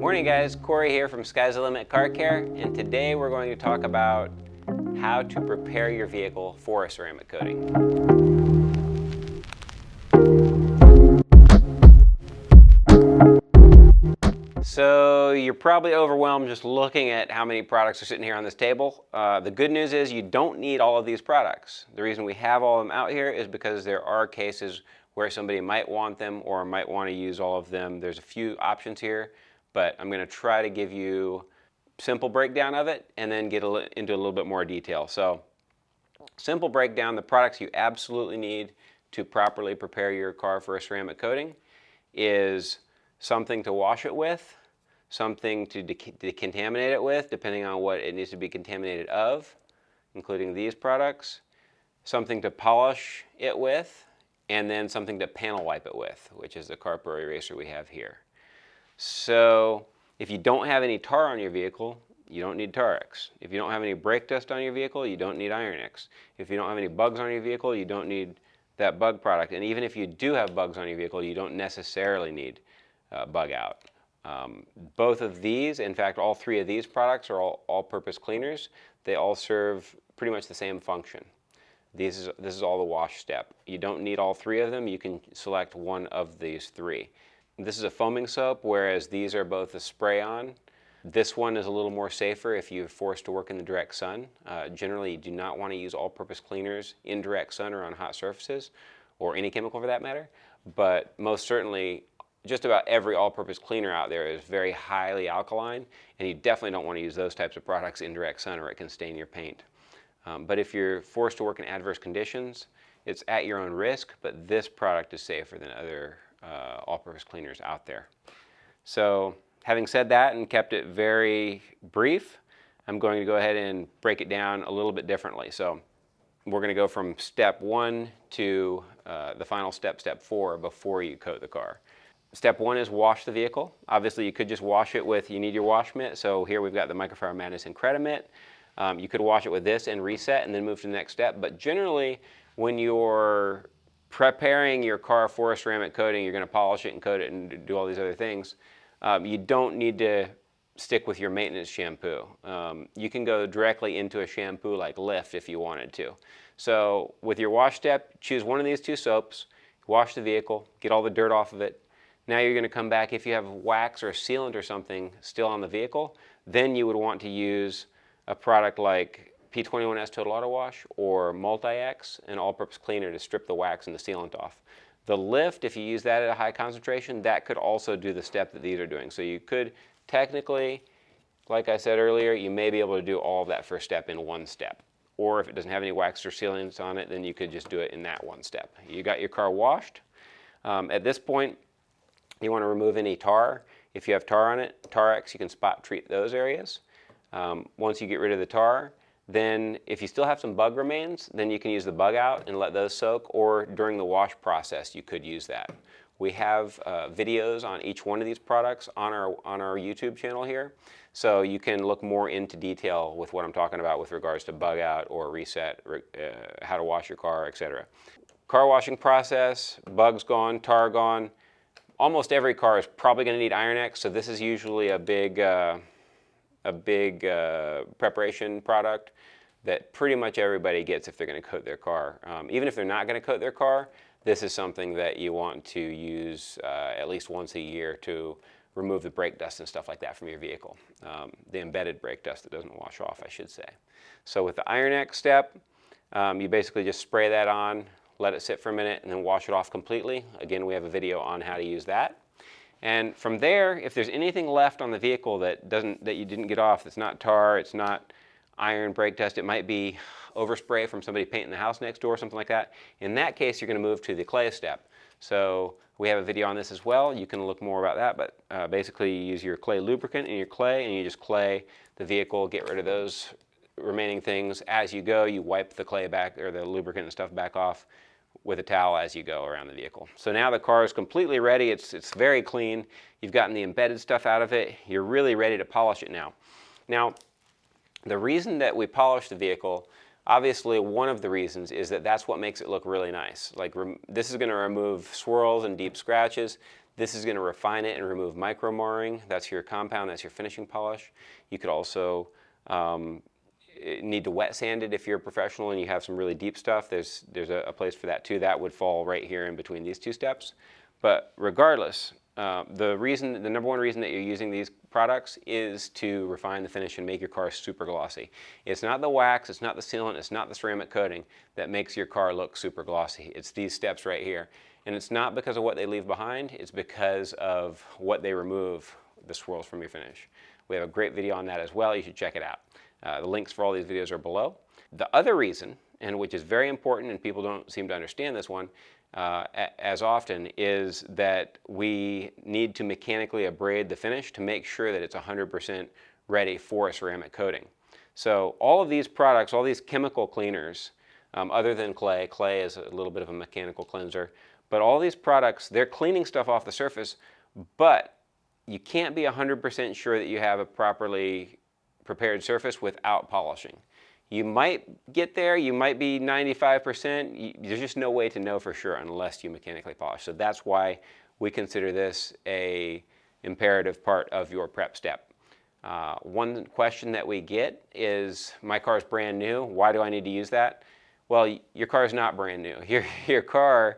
Morning guys, Corey here from Sky's the Limit Car Care, and today we're going to talk about how to prepare your vehicle for a ceramic coating. So you're probably overwhelmed just looking at how many products are sitting here on this table. The good news is you don't need all of these products. The reason we have all of them out here is because there are cases where somebody might want them or might want to use all of them. There's a few options here, but I'm going to try to give you a simple breakdown of it and then get into a little bit more detail. So, simple breakdown, the products you absolutely need to properly prepare your car for a ceramic coating is something to wash it with, something to decontaminate it with, depending on what it needs to be contaminated of, including these products, something to polish it with, and then something to panel wipe it with, which is the carpro eraser we have here. So if you don't have any tar on your vehicle, you don't need Tarex. If you don't have any brake dust on your vehicle, you don't need Iron-X. If you don't have any bugs on your vehicle, you don't need that bug product. And even if you do have bugs on your vehicle, you don't necessarily need Bug Out. Both of these, in fact, all three of these products are all-purpose cleaners. They all serve pretty much the same function. This is all the wash step. You don't need all three of them. You can select one of these three. This is a foaming soap, whereas these are both a spray-on. This one is a little more safer if you're forced to work in the direct sun. Generally, you do not want to use all-purpose cleaners in direct sun or on hot surfaces, or any chemical for that matter. But most certainly, just about every all-purpose cleaner out there is very highly alkaline, and you definitely don't want to use those types of products in direct sun or it can stain your paint. But if you're forced to work in adverse conditions, it's at your own risk, but this product is safer than other all-purpose cleaners out there. So having said that and kept it very brief, I'm going to go ahead and break it down a little bit differently. So we're going to go from step 1 to the final step, step 4, before you coat the car. Step 1 is wash the vehicle. Obviously you could just wash it with, you need your wash mitt, so here we've got the Microfiber Madness Incredimit. You could wash it with this and reset and then move to the next step, but generally when you're preparing your car for a ceramic coating, you're going to polish it and coat it and do all these other things. You don't need to stick with your maintenance shampoo. You can go directly into a shampoo like Lift if you wanted to. So with your wash step, choose one of these two soaps, wash the vehicle, get all the dirt off of it. Now you're going to come back, if you have wax or sealant or something still on the vehicle, then you would want to use a product like P21S Total Auto Wash or Multi-X, an all-purpose cleaner to strip the wax and the sealant off. The Lift, if you use that at a high concentration, that could also do the step that these are doing. So you could technically, like I said earlier, you may be able to do all of that first step in one step. Or if it doesn't have any wax or sealants on it, then you could just do it in that one step. You got your car washed. At this point, you want to remove any tar. If you have tar on it, Tarex, you can spot treat those areas. Once you get rid of the tar, then if you still have some bug remains, then you can use the Bug Out and let those soak, or during the wash process you could use that. We have videos on each one of these products on our YouTube channel here, so you can look more into detail with what I'm talking about with regards to Bug Out or reset, how to wash your car, etc. Car washing process, bugs gone, tar gone. Almost every car is probably going to need Iron-X, so this is usually a big preparation product that pretty much everybody gets if they're going to coat their car. Even if they're not going to coat their car, this is something that you want to use at least once a year to remove the brake dust and stuff like that from your vehicle. The embedded brake dust that doesn't wash off, I should say. So with the Iron-X step, you basically just spray that on, let it sit for a minute, and then wash it off completely. Again, we have a video on how to use that. And from there, if there's anything left on the vehicle that you didn't get off, that's not tar, it's not iron, brake dust, it might be overspray from somebody painting the house next door, something like that. In that case, you're going to move to the clay step. So we have a video on this as well. You can look more about that, but basically you use your clay lubricant in your clay, and you just clay the vehicle, get rid of those remaining things. As you go, you wipe the clay back, or the lubricant and stuff back off with a towel as you go around the vehicle. So now the car is completely ready. It's very clean. You've gotten the embedded stuff out of it. You're really ready to polish it now. Now, the reason that we polish the vehicle, obviously one of the reasons is that that's what makes it look really nice. Like this is going to remove swirls and deep scratches. This is going to refine it and remove micro marring. That's your compound, that's your finishing polish. You could also need to wet sand it if you're a professional and you have some really deep stuff. There's a place for that too. That would fall right here in between these two steps. But regardless, the number one reason that you're using these products is to refine the finish and make your car super glossy. It's not the wax, it's not the sealant, it's not the ceramic coating that makes your car look super glossy. It's these steps right here. And it's not because of what they leave behind, it's because of what they remove, the swirls from your finish. We have a great video on that as well. You should check it out. The links for all these videos are below. The other reason, and which is very important and people don't seem to understand this one as often, is that we need to mechanically abrade the finish to make sure that it's 100% ready for a ceramic coating. So all of these products, all these chemical cleaners, other than clay is a little bit of a mechanical cleanser, but all these products, they're cleaning stuff off the surface, but you can't be 100% sure that you have a properly prepared surface without polishing. You might get there, you might be 95%, there's just no way to know for sure unless you mechanically polish. So that's why we consider this an imperative part of your prep step. One question that we get is, my car's brand new, why do I need to use that? Well, your car's not brand new. Your car,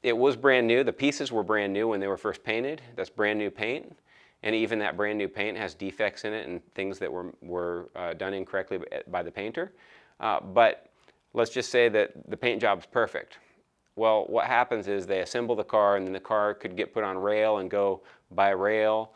it was brand new, the pieces were brand new when they were first painted, that's brand new paint. And even that brand new paint has defects in it and things that were done incorrectly by the painter. But let's just say that the paint job's perfect. Well, what happens is they assemble the car, and then the car could get put on rail and go by rail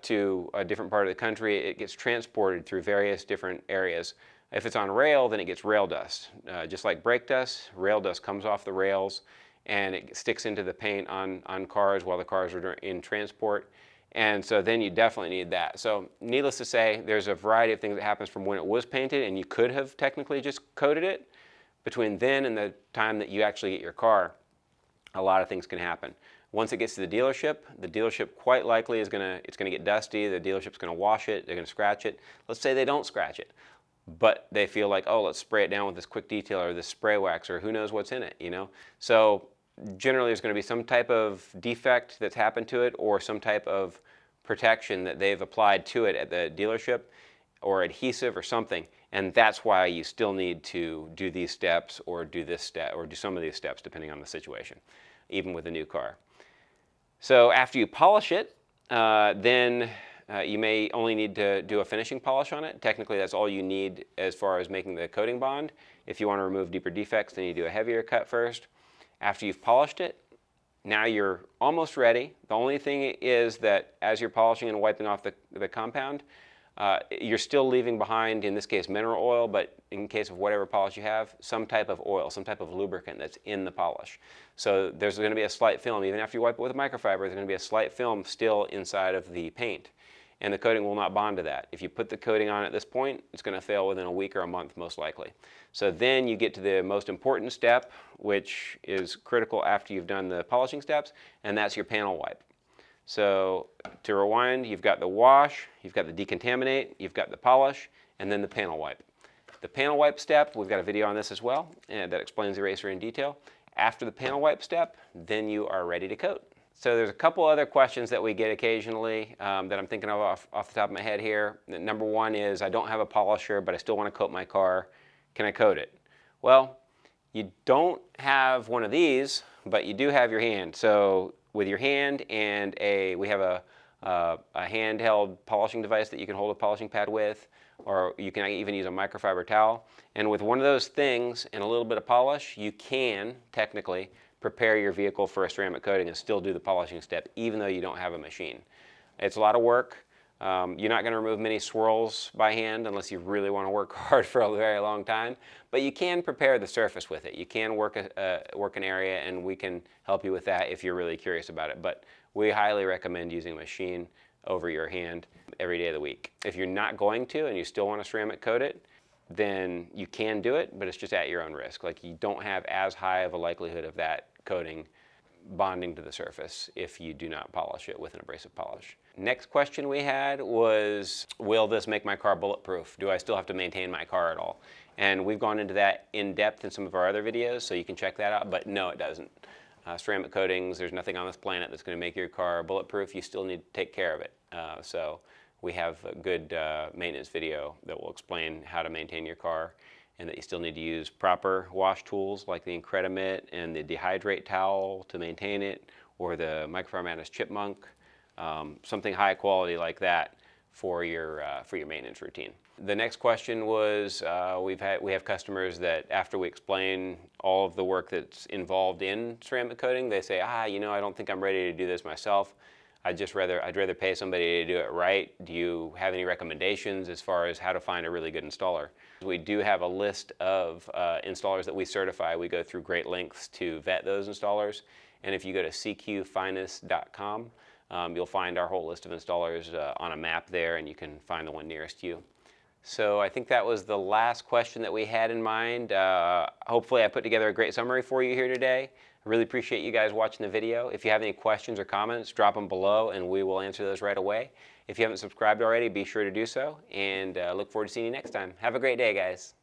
to a different part of the country. It gets transported through various different areas. If it's on rail, then it gets rail dust. Just like brake dust, rail dust comes off the rails and it sticks into the paint on cars while the cars are in transport. And so then you definitely need that. So needless to say, there's a variety of things that happens from when it was painted, and you could have technically just coated it. Between then and the time that you actually get your car, a lot of things can happen. Once it gets to the dealership quite likely is it's gonna get dusty. The dealership's gonna wash it, they're gonna scratch it. Let's say they don't scratch it, but they feel like, oh, let's spray it down with this quick detail or this spray wax, or who knows what's in it, you know? So generally there's going to be some type of defect that's happened to it, or some type of protection that they've applied to it at the dealership, or adhesive or something, and that's why you still need to do these steps or do this step or do some of these steps depending on the situation, even with a new car. So after you polish it, then you may only need to do a finishing polish on it. Technically that's all you need as far as making the coating bond. If you want to remove deeper defects, then you do a heavier cut first. After you've polished it, now you're almost ready. The only thing is that as you're polishing and wiping off the compound, you're still leaving behind, in this case, mineral oil, but in case of whatever polish you have, some type of oil, some type of lubricant that's in the polish. So there's going to be a slight film. Even after you wipe it with a microfiber, there's going to be a slight film still inside of the paint, and the coating will not bond to that. If you put the coating on at this point, it's going to fail within a week or a month, most likely. So then you get to the most important step, which is critical after you've done the polishing steps, and that's your panel wipe. So to rewind, you've got the wash, you've got the decontaminate, you've got the polish, and then the panel wipe. The panel wipe step, we've got a video on this as well, and that explains the eraser in detail. After the panel wipe step, then you are ready to coat. So there's a couple other questions that we get occasionally that I'm thinking of off the top of my head here. Number one is, I don't have a polisher, but I still want to coat my car. Can I coat it? Well, you don't have one of these, but you do have your hand. So with your hand and we have a handheld polishing device that you can hold a polishing pad with, or you can even use a microfiber towel. And with one of those things and a little bit of polish, you can technically prepare your vehicle for a ceramic coating and still do the polishing step, even though you don't have a machine. It's a lot of work. You're not going to remove many swirls by hand unless you really want to work hard for a very long time, but you can prepare the surface with it. You can work an area, and we can help you with that if you're really curious about it. But we highly recommend using a machine over your hand every day of the week. If you're not going to and you still want to ceramic coat it, then you can do it, but it's just at your own risk. Like, you don't have as high of a likelihood of that coating bonding to the surface if you do not polish it with an abrasive polish. Next question we had was, will this make my car bulletproof? Do I still have to maintain my car at all? And we've gone into that in depth in some of our other videos, so you can check that out, but no, it doesn't. ceramic coatings. There's nothing on this planet that's going to make your car bulletproof. You still need to take care of it. So we have a good maintenance video that will explain how to maintain your car, and that you still need to use proper wash tools like the Incredimit and the Dehydrate towel to maintain it, or the Microfiber Chipmunk, something high quality like that for your maintenance routine. The next question was, we have customers that after we explain all of the work that's involved in ceramic coating, they say, you know, I don't think I'm ready to do this myself. I'd rather pay somebody to do it right. Do you have any recommendations as far as how to find a really good installer? We do have a list of installers that we certify. We go through great lengths to vet those installers. And if you go to CQUARTZ.com, you'll find our whole list of installers on a map there, and you can find the one nearest you. So I think that was the last question that we had in mind. Hopefully I put together a great summary for you here today. I really appreciate you guys watching the video. If you have any questions or comments, drop them below and we will answer those right away. If you haven't subscribed already, be sure to do so, and look forward to seeing you next time. Have a great day, guys.